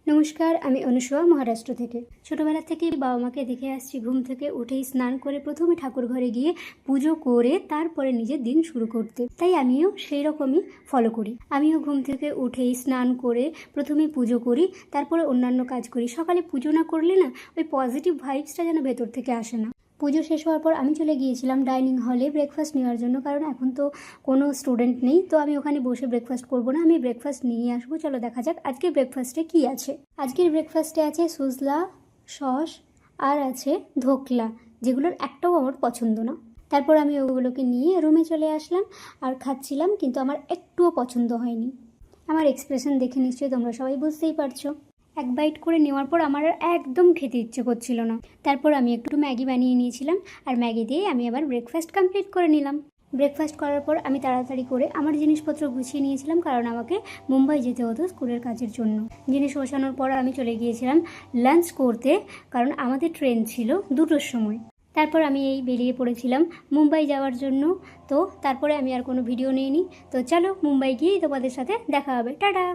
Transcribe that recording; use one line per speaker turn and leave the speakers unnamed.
নমস্কার, আমি অনুসয়া মহারাষ্ট্র থেকে। ছোটবেলা থেকেই বাবা মাকে দেখে আসছি ঘুম থেকে উঠেই স্নান করে প্রথমে ঠাকুর ঘরে গিয়ে পুজো করে তারপরে নিজের দিন শুরু করতে। তাই আমিও সেই রকমই ফলো করি। আমিও ঘুম থেকে উঠেই স্নান করে প্রথমে পুজো করি, তারপরে অন্যান্য কাজ করি। সকালে পুজো না করলে না ওই পজিটিভ ভাইবসটা যেন ভেতর থেকে আসে না। পুজো শেষ হওয়ার পর আমি চলে গিয়েছিলাম ডাইনিং হলে ব্রেকফাস্ট নেওয়ার জন্য, কারণ এখন তো কোনো স্টুডেন্ট নেই, তো আমি ওখানে বসে ব্রেকফাস্ট করবো না, আমি ব্রেকফাস্ট নিয়ে আসবো। চলো দেখা যাক আজকের ব্রেকফাস্টে কি আছে। আজকের ব্রেকফাস্টে আছে সুজলা, সস আর আছে ধোকলা, যেগুলোর একটাও আমার পছন্দ না। তারপর আমি ওগুলোকে নিয়ে রুমে চলে আসলাম আর খাচ্ছিলাম, কিন্তু আমার একটুও পছন্দ হয়নি। আমার এক্সপ্রেশন দেখে নিশ্চয়ই তোমরা সবাই বুঝতেই পারছো। এক বাইট করে নেওয়ার পর আমার আর একদম খেতে ইচ্ছে করছিল না। তারপর আমি একটু ম্যাগি বানিয়ে নিয়েছিলাম, আর ম্যাগি দিয়ে আমি আবার ব্রেকফাস্ট কমপ্লিট করে নিলাম। ব্রেকফাস্ট করার পর আমি তাড়াতাড়ি করে আমার জিনিসপত্র গুছিয়ে নিয়েছিলাম, কারণ আমাকে মুম্বাই যেতে হতো স্কুলের কাজের জন্য। জিনিস গোছানোর পর আমি চলে গিয়েছিলাম লাঞ্চ করতে, কারণ আমাদের ট্রেন ছিল 2টোর সময়। তারপর আমি বেরিয়ে পড়েছিলাম মুম্বাই যাওয়ার জন্য। তো তারপরে আমি আর কোনো ভিডিও নিইনি। তো চলো মুম্বাই গিয়েই তোমাদের সাথে দেখা হবে। টাটা।